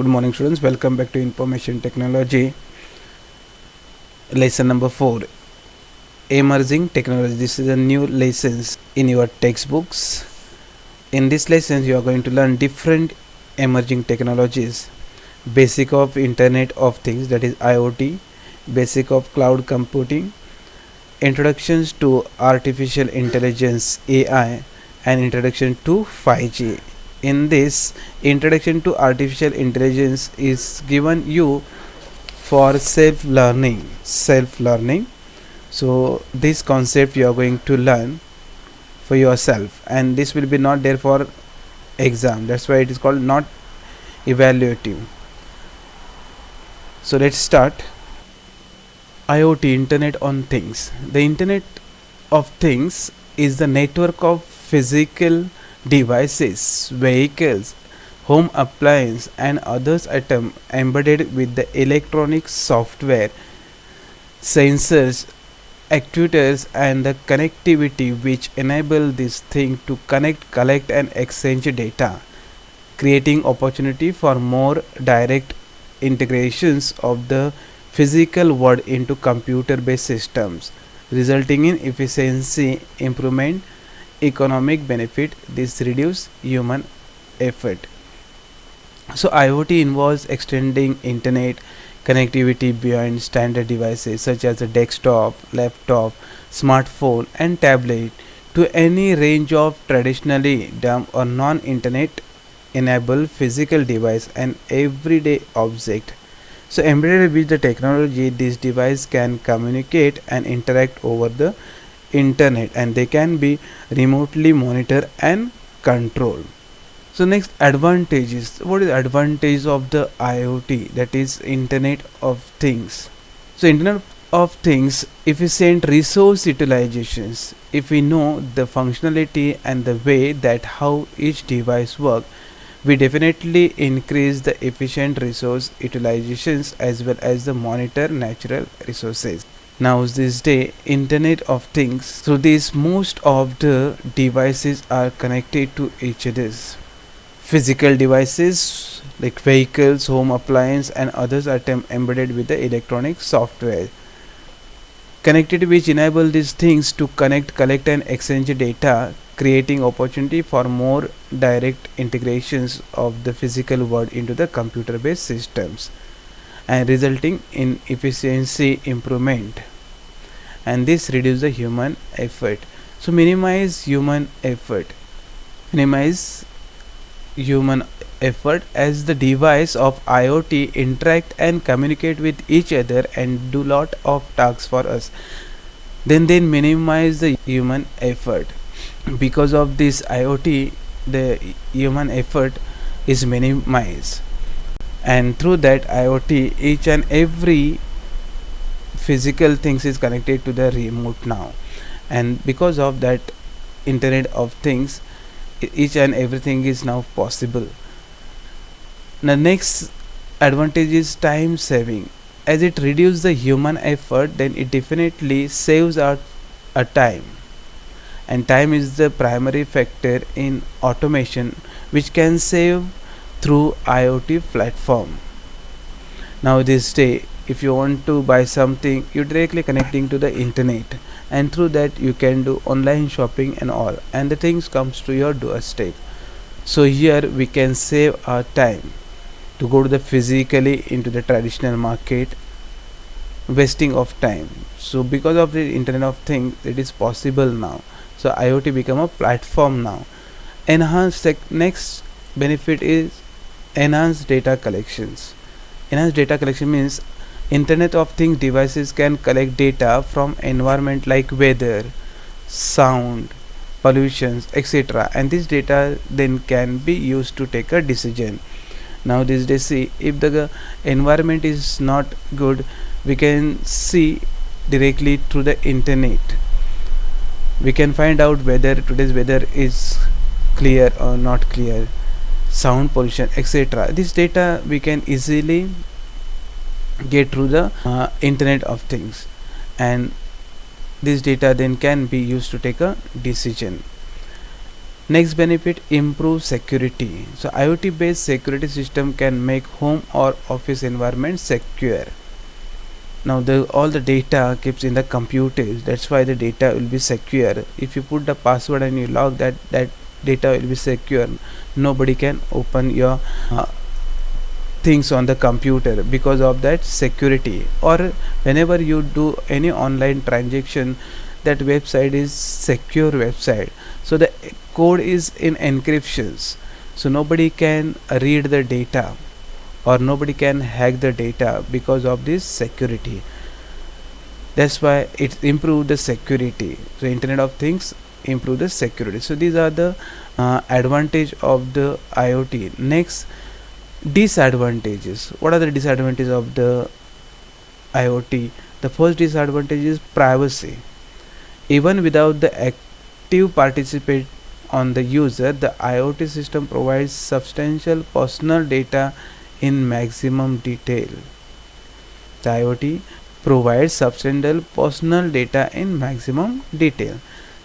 Good morning students, welcome back to Information Technology lesson number 4, Emerging Technology. This is a new lesson in your textbooks. In this lesson you are going to learn different emerging technologies, basic of Internet of Things, that is IoT, basic of cloud computing, introductions to artificial intelligence AI, and introduction to 5G. In this introduction to artificial intelligence is given you for self-learning. So this concept you are going to learn for yourself, and this will be not there for exam. That's why it is called not evaluative. So let's start. IoT, Internet on Things. The Internet of Things is the network of physical devices, vehicles, home appliance and others items embedded with the electronic software, sensors, actuators and the connectivity which enable this thing to connect, collect and exchange data, creating opportunity for more direct integrations of the physical world into computer based systems, resulting in efficiency improvement, economic benefit. This reduce human effort. So IoT involves extending internet connectivity beyond standard devices such as a desktop, laptop, smartphone and tablet to any range of traditionally dumb or non-internet enabled physical device and everyday object. So embedded with the technology, this device can communicate and interact over the internet, and they can be remotely monitored and controlled. So next, advantages. What is advantage of the IoT, that is Internet of Things? So Internet of Things, efficient resource utilizations. If we know the functionality and the way that how each device work, we definitely increase the efficient resource utilizations as well as the monitor natural resources. Now this day, Internet of Things, through this most of the devices are connected to each other's physical devices like vehicles, home appliance and others are embedded with the electronic software, connected which enable these things to connect, collect and exchange data, creating opportunity for more direct integrations of the physical world into the computer based systems and resulting in efficiency improvement, and this reduce the human effort. So minimize human effort as the device of IoT interact and communicate with each other and do lot of tasks for us, then minimize the human effort. Because of this IoT, the human effort is minimized, and through that IoT each and every physical things is connected to the remote now, and because of that Internet of Things, each and everything is now possible. The next advantage is time saving. As it reduces the human effort, then it definitely saves our time, and time is the primary factor in automation which can save through IoT platform. Now this day, if you want to buy something, you directly connecting to the internet, and through that you can do online shopping and all, and the things comes to your doorstep. So here we can save our time to go to the physically into the traditional market, wasting of time. So because of the Internet of Things, it is possible now. So IoT become a platform now. Next benefit is enhanced data collections. Enhanced data collection means Internet of Things devices can collect data from environment like weather, sound, pollutions, etc., and this data then can be used to take a decision. Now these days, see, if the environment is not good, we can see directly through the internet. We can find out whether today's weather is clear or not clear, sound pollution, etc. This data we can easily get through the Internet of Things, and this data then can be used to take a decision. Next benefit, improve security. So IoT based security system can make home or office environment secure. Now all the data keeps in the computers, that's why the data will be secure. If you put the password and you log that data will be secure. Nobody can open your things on the computer because of that security. Or whenever you do any online transaction, that website is secure website, so the code is in encryptions, so nobody can read the data or nobody can hack the data because of this security. That's why it improve the security. So internet of things improve the security. So these are the advantage of the IoT. Next, disadvantages. What are the disadvantages of the IoT? The first disadvantage is privacy. Even without the active participate on the user, the IoT system provides substantial personal data in maximum detail. The IoT provides substantial personal data in maximum detail.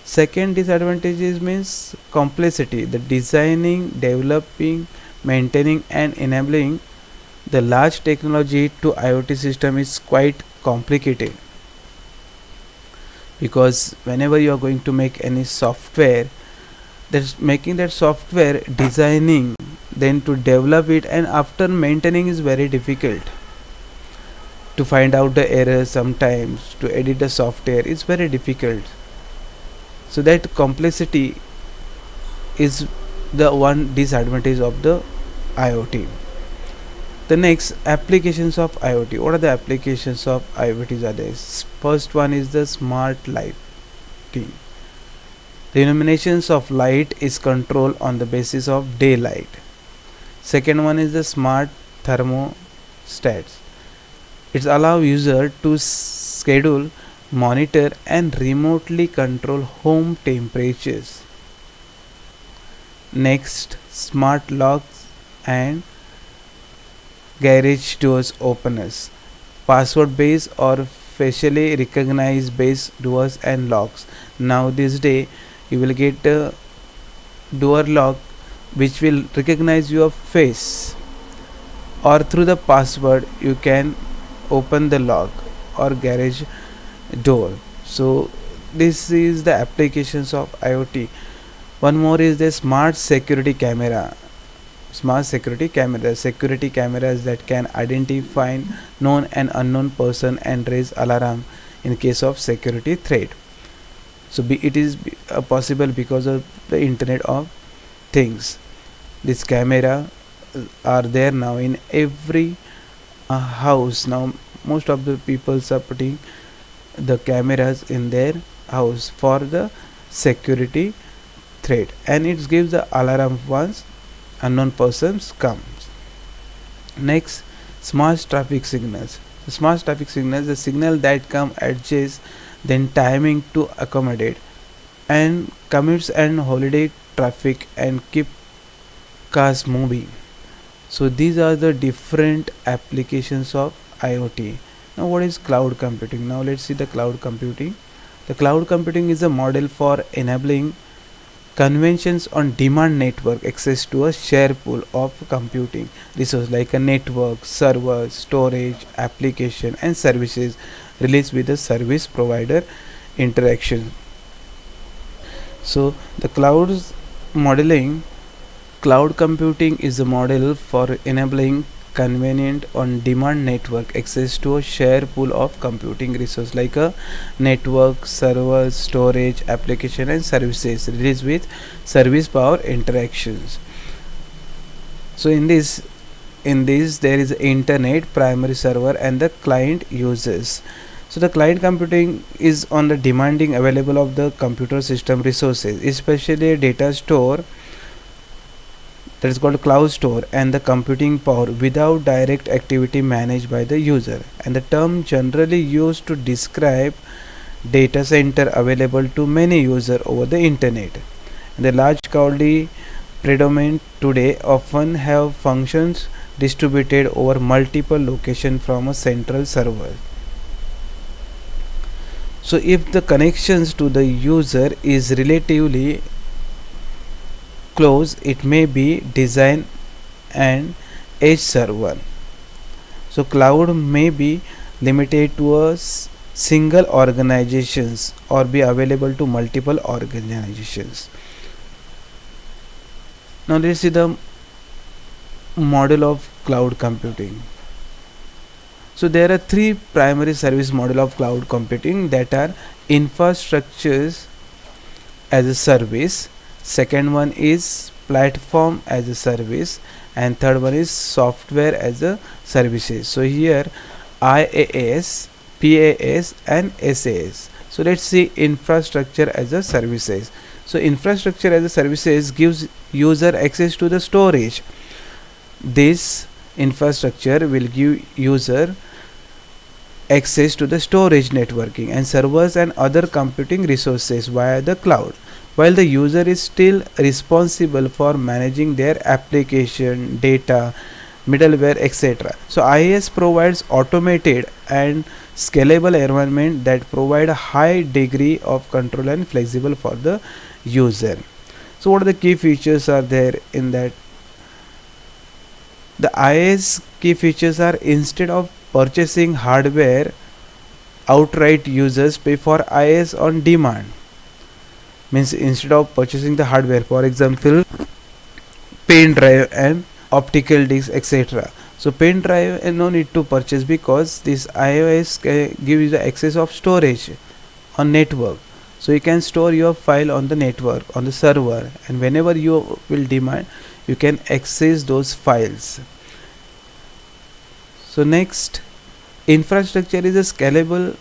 Second disadvantage is means complexity. The designing, developing, maintaining and enabling the large technology to IoT system is quite complicated, because whenever you are going to make any software, that's making that software, designing, then to develop it and after maintaining is very difficult. To find out the errors, sometimes to edit the software is very difficult. So that complexity is the one disadvantage of the IoT. The next, applications of IoT. What are the applications of IoT are there? First one is the smart lighting. The illuminations of light is controlled on the basis of daylight. Second one is the smart thermostats. It allows user to schedule, monitor and remotely control home temperatures. Next, smart locks and garage doors openers. Password based or facially recognized based doors and locks. Now this day you will get a door lock which will recognize your face, or through the password you can open the lock or garage door. So this is the applications of IoT. One more is the smart security camera. Smart security camera, security cameras that can identify known and unknown person and raise alarm in case of security threat. So it is possible because of the internet of things. This camera are there now in every house. Now most of the people are putting the cameras in their house for the security threat, and it gives the alarm once unknown persons comes. Next, smart traffic signals. The smart traffic signals, the signal that come adjust then timing to accommodate and commutes and holiday traffic and keep cars moving. So these are the different applications of IoT. Now what is cloud computing? Now let's see the cloud computing. The cloud computing is a model for enabling conventions on demand network access to a share pool of computing resources like a network, server, storage, application and services released with the service provider interaction. So the cloud computing is a model for enabling convenient on demand network access to a share pool of computing resources like a network, server, storage, application and services released with service power interactions. So in this there is internet, primary server and the client users. So the client computing is on the demanding available of the computer system resources, especially data store, that is called cloud store, and the computing power without direct activity managed by the user, and the term generally used to describe data center available to many users over the internet. And the large cloud predominant today often have functions distributed over multiple locations from a central server. So if the connections to the user is relatively close, it may be design and edge server. So cloud may be limited to single organizations or be available to multiple organizations. Now let's see the model of cloud computing. So there are three primary service model of cloud computing, that are infrastructures as a service, second one is platform as a service, and third one is software as a services. So here IaaS, PaaS and SaaS. So let's see infrastructure as a services. So infrastructure as a services gives user access to the storage. This infrastructure will give user access to the storage, networking and servers and other computing resources via the cloud, while the user is still responsible for managing their application, data, middleware, etc. So IaaS provides automated and scalable environment that provide a high degree of control and flexible for the user. So what are the key features are there in that? The IaaS key features are, instead of purchasing hardware outright, users pay for IaaS on demand. Means instead of purchasing the hardware, for example pen drive and optical disc, etc. So pen drive no need to purchase, because this IaaS give you the access of storage on network. So you can store your file on the network, on the server, and whenever you will demand, you can access those files. So next, infrastructure is a scalable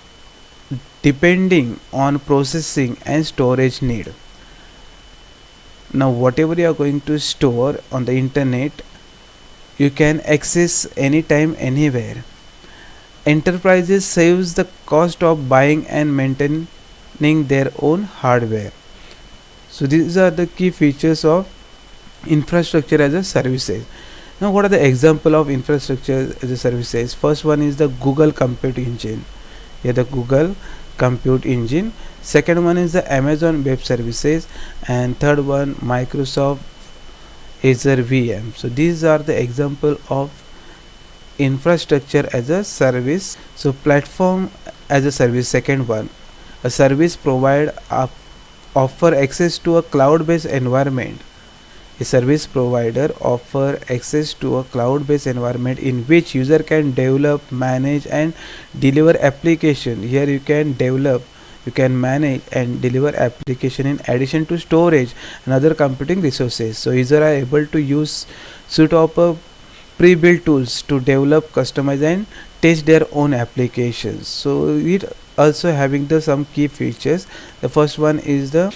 depending on processing and storage need. Now whatever you are going to store on the internet, you can access anytime, anywhere. Enterprises saves the cost of buying and maintaining their own hardware. So these are the key features of infrastructure as a services. Now what are the example of infrastructure as a services? First one is the Google Compute Engine. Here the Google Compute Engine. Second one is the Amazon Web Services, and third one Microsoft Azure VM. So these are the example of infrastructure as a service. So platform as a service, second one, a service provide offer access to a cloud-based environment. A service provider offer access to a cloud-based environment in which user can develop, manage and deliver application. Here you can develop, you can manage and deliver application in addition to storage and other computing resources. So user are able to use suite of pre-built tools to develop, customize and test their own applications. So it also having the some key features. The first one is the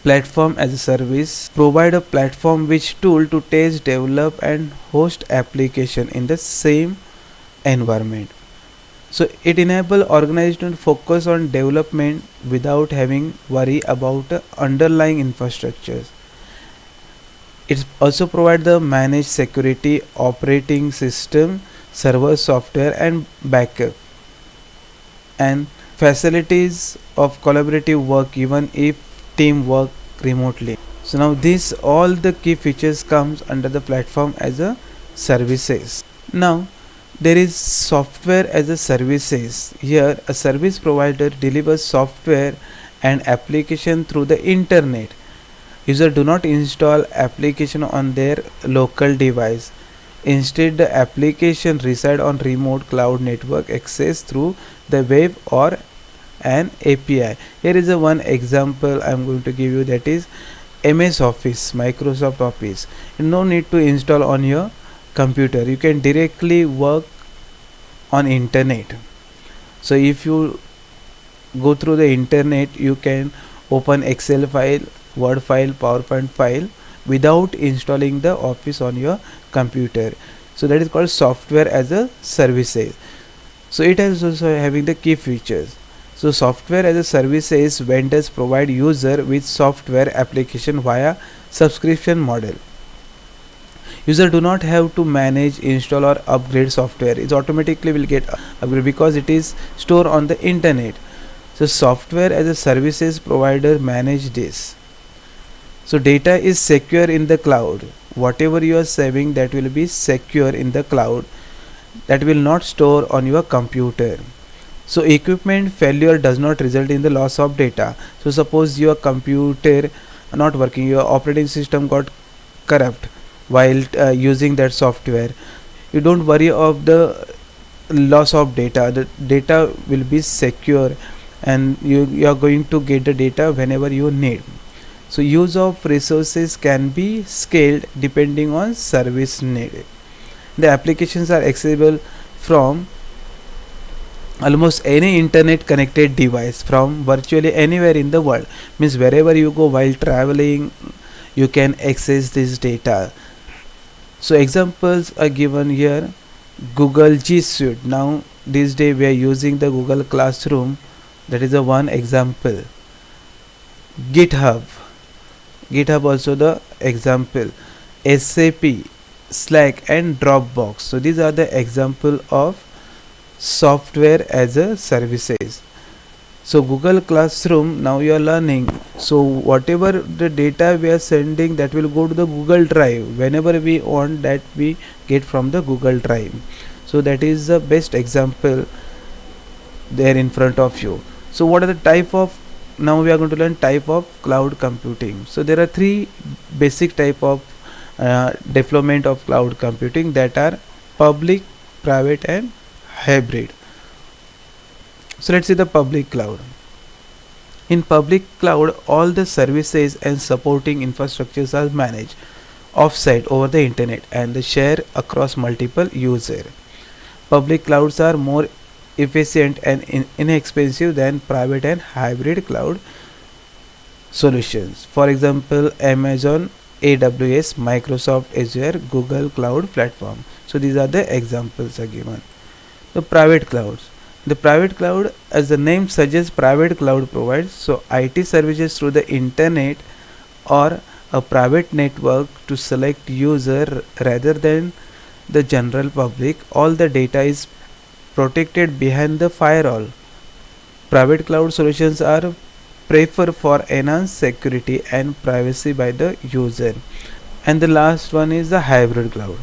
platform as a service, provide a platform which tool to test, develop and host application in the same environment. So it enable organization to focus on development without having worry about underlying infrastructures. It also provide the managed security, operating system, server software and backup, and facilities of collaborative work even if team work remotely. So now these all the key features comes under the platform as a services. Now there is software as a services. Here a service provider delivers software and application through the internet. User do not install application on their local device. Instead the application reside on remote cloud network access through the web or an API. Here is a one example I am going to give you, that is MS Office, Microsoft Office. No need to install on your computer, you can directly work on internet. So if you go through the internet, you can open Excel file, Word file, PowerPoint file without installing the Office on your computer. So that is called software as a services. So it is also having the key features. So software as a service is vendors provide user with software application via subscription model. User do not have to manage, install or upgrade software. It automatically will get upgrade because it is stored on the internet. So software as a services provider manage this. So data is secure in the cloud. Whatever you are saving, that will be secure in the cloud, that will not store on your computer. So equipment failure does not result in the loss of data. So suppose your computer not working, your operating system got corrupt while using that software, you don't worry of the loss of data. The data will be secure, and you are going to get the data whenever you need. So use of resources can be scaled depending on service needed. The applications are accessible from almost any internet connected device from virtually anywhere in the world. Means wherever you go while traveling, you can access this data. So examples are given here. Google G Suite. Now this day we are using the Google Classroom. That is a one example. GitHub. GitHub also the example. SAP, Slack and Dropbox. So these are the example of software as a services. So Google Classroom, now you are learning. So whatever the data we are sending, that will go to the Google Drive. Whenever we want, that we get from the Google Drive. So that is the best example there in front of you. So what are the type of, now we are going to learn type of cloud computing. So there are three basic type of deployment of cloud computing, that are public, private and hybrid. So let's see the public cloud. In public cloud, all the services and supporting infrastructures are managed offsite over the internet and share across multiple users. Public clouds are more efficient and inexpensive than private and hybrid cloud solutions. For example, Amazon, AWS, Microsoft Azure, Google Cloud Platform. So these are the examples are given. The private clouds. The private cloud, as the name suggests, private cloud provides so IT services through the internet or a private network to select user rather than the general public. All the data is protected behind the firewall. Private cloud solutions are preferred for enhanced security and privacy by the user. And the last one is the hybrid cloud.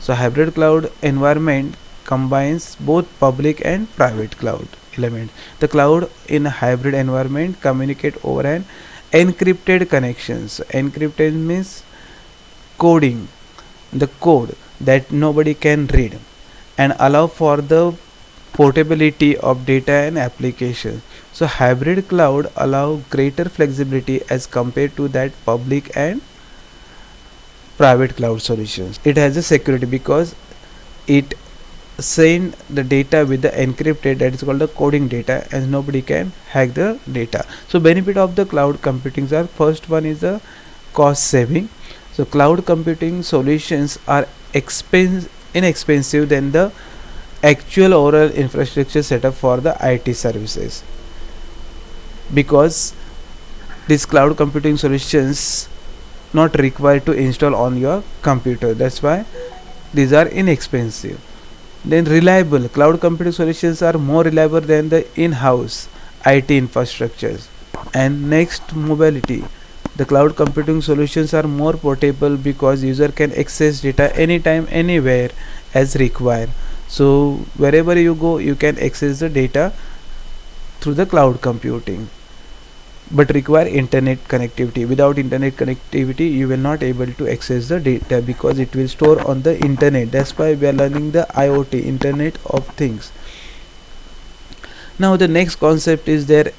So hybrid cloud environment combines both public and private cloud elements. The cloud in a hybrid environment communicate over an encrypted connections. Encrypted means coding, the code that nobody can read, and allow for the portability of data and applications. So hybrid cloud allow greater flexibility as compared to that public and private cloud solutions. It has a security because it send the data with the encrypted, that is called the coding data, and nobody can hack the data. So benefit of the cloud computing are, first one is the cost saving. So cloud computing solutions are inexpensive than the actual overall infrastructure setup for the IT services, because these cloud computing solutions not required to install on your computer. That's why these are inexpensive. Then reliable. Cloud computing solutions are more reliable than the in-house IT infrastructures. And next, mobility. The cloud computing solutions are more portable because user can access data anytime, anywhere as required. So wherever you go, you can access the data through the cloud computing, but require internet connectivity. Without internet connectivity, you will not able to access the data because it will store on the internet. That's why we are learning the IoT, Internet of Things. Now the next concept is their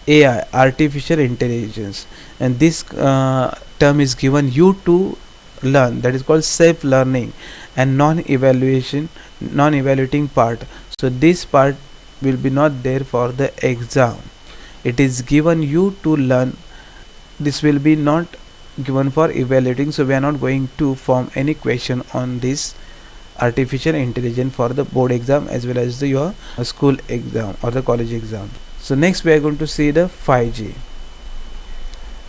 AI, artificial intelligence, and this term is given you to learn, that is called self learning and non-evaluating part. So this part will be not there for the exam. It is given you to learn. This will be not given for evaluating, so we are not going to form any question on this artificial intelligence for the board exam as well as your school exam or the college exam. So next we are going to see the 5G.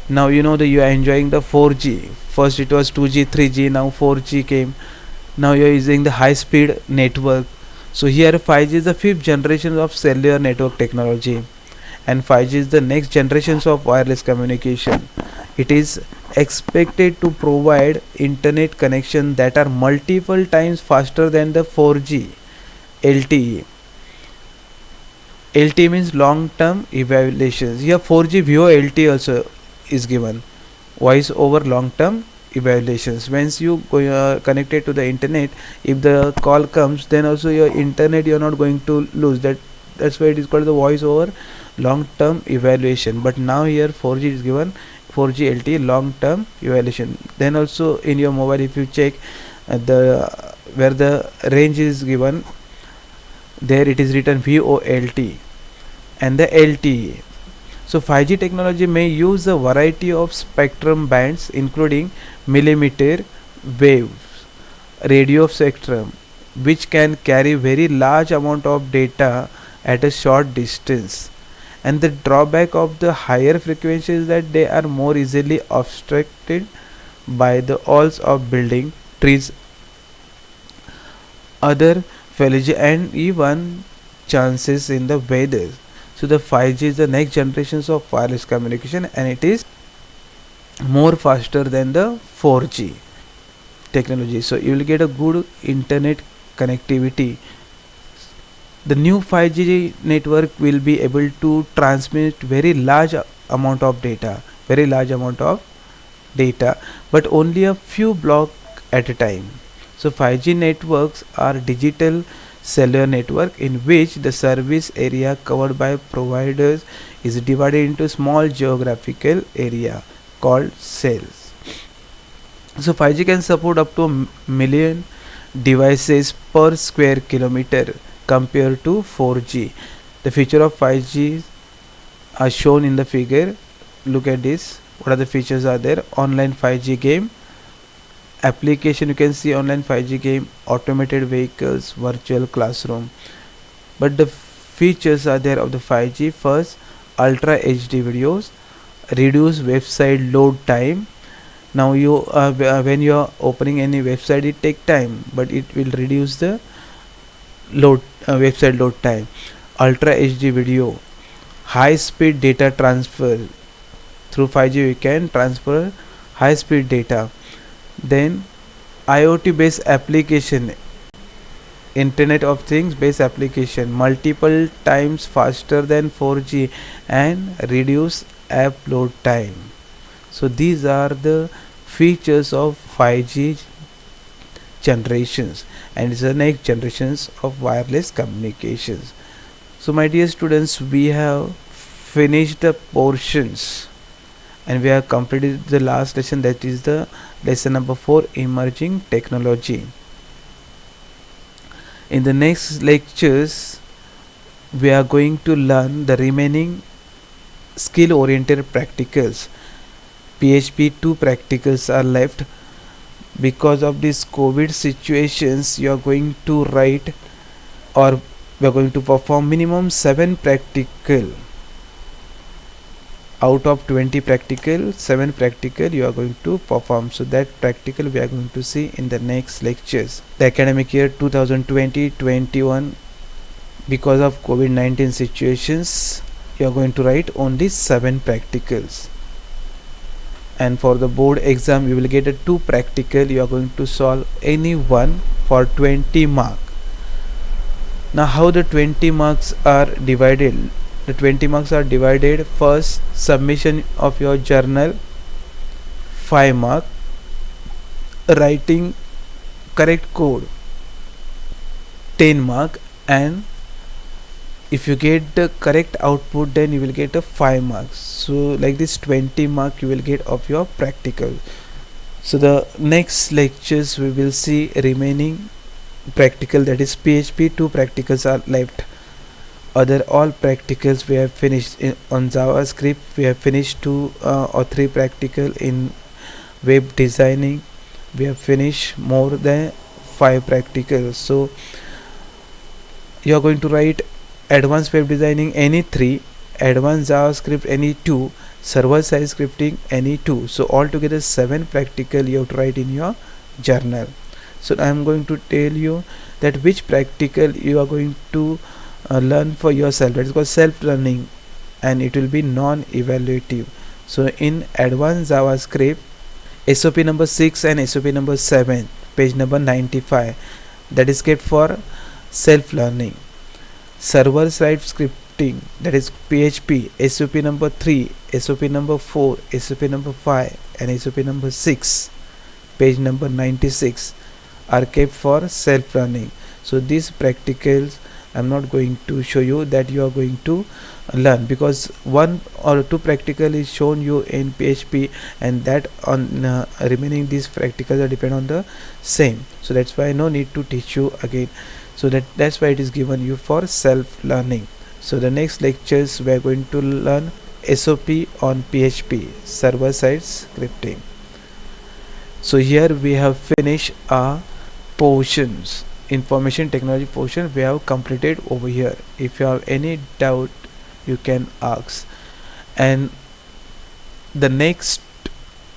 Now you know that you are enjoying the 4G. First it was 2G, 3G, now 4G came. Now you are using the high speed network. So here 5G is the fifth generation of cellular network technology, and 5G is the next generations of wireless communication. It is expected to provide internet connection that are multiple times faster than the 4G LTE. LTE means long term evaluations. Here 4G VO LTE also is given. Voice over long term evaluations. Once you connected to the internet, if the call comes, then also your internet you're not going to lose. That's why it is called the voice over long term evaluation. But now here 4G is given, 4G LTE long term evaluation. Then also in your mobile, if you check the where the range is given, there it is written VoLTE and the LTE. So 5G technology may use a variety of spectrum bands including millimeter waves, radio spectrum, which can carry very large amount of data at a short distance. And the drawback of the higher frequency is that they are more easily obstructed by the walls of building, trees, other foliage and even chances in the weather. So the 5G is the next generations of wireless communication and it is more faster than the 4G technology. So you will get a good internet connectivity. The new 5G network will be able to transmit very large amount of data, but only a few blocks at a time. So 5G networks are digital cellular network in which the service area covered by providers is divided into small geographical area called cells. So 5G can support up to a million devices per square kilometer compared to 4G. The feature of 5G are shown in the figure. Look at this. What are the features are there? Online 5G game application, you can see online 5G game, automated vehicles, virtual classroom. But the features are there of the 5G. First, ultra HD videos, reduce website load time. Now you when you are opening any website, it take time, but it will reduce the website load time. Ultra HD video, high speed data transfer. Through 5G we can transfer high speed data. Then IoT based application, Internet of Things based application, multiple times faster than 4G and reduce app load time. So these are the features of 5G generations and it's the next generations of wireless communications. So my dear students, we have finished the portions and we have completed the last lesson, that is the lesson number 4, emerging technology. In the next lectures we are going to learn the remaining skill oriented practicals. PHP 2 practicals are left. Because of this COVID situations, you are going to write or we are going to perform minimum 7 practical. Out of 20 practical, 7 practical you are going to perform. So that practical we are going to see in the next lectures. The academic year 2020-21, because of COVID-19 situations, you are going to write only 7 practicals. And for the board exam you will get a 2 practical. You are going to solve any one for 20 mark. Now how the 20 marks are divided? The 20 marks are divided: first submission of your journal 5 mark, writing correct code 10 mark, and if you get the correct output then you will get a 5 marks. So like this 20 mark you will get of your practical. So the next lectures we will see remaining practical, that is PHP 2 practicals are left. Other all practicals we have finished. On JavaScript we have finished 2 or 3 practical. In web designing we have finished more than 5 practicals. So you are going to write advanced web designing any 3, advanced JavaScript any 2, server side scripting any 2. So altogether 7 practical you have to write in your journal. So I am going to tell you that which practical you are going to learn for yourself. That is called self-learning and it will be non-evaluative. So in advanced JavaScript SOP number 6 and SOP number 7, page number 95, that is kept for self learning. Server side scripting, that is PHP, SOP number 3, SOP number 4, SOP number 5 and SOP number 6, page number 96, are kept for self learning. So these practicals I'm not going to show you, that you are going to learn, because one or two practical is shown you in PHP, and that on remaining these practicals are depend on the same. So that's why no need to teach you again. So that's why it is given you for self learning. So the next lectures we are going to learn SOP on PHP, server side scripting. So here we have finished our portions, information technology portion we have completed over here. If you have any doubt, you can ask. And the next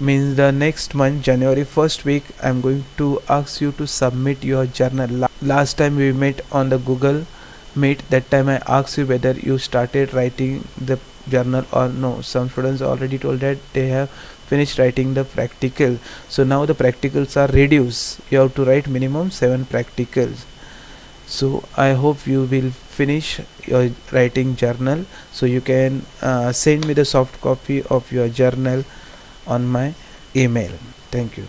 month, January 1st week, I'm going to ask you to submit your journal. Last time we met on the Google Meet, that time I asked you whether you started writing the journal or no. Some students already told that they have finished writing the practical. So now the practicals are reduced. You have to write minimum 7 practicals. So I hope you will finish your writing journal. So you can send me the soft copy of your journal on my email. Thank you.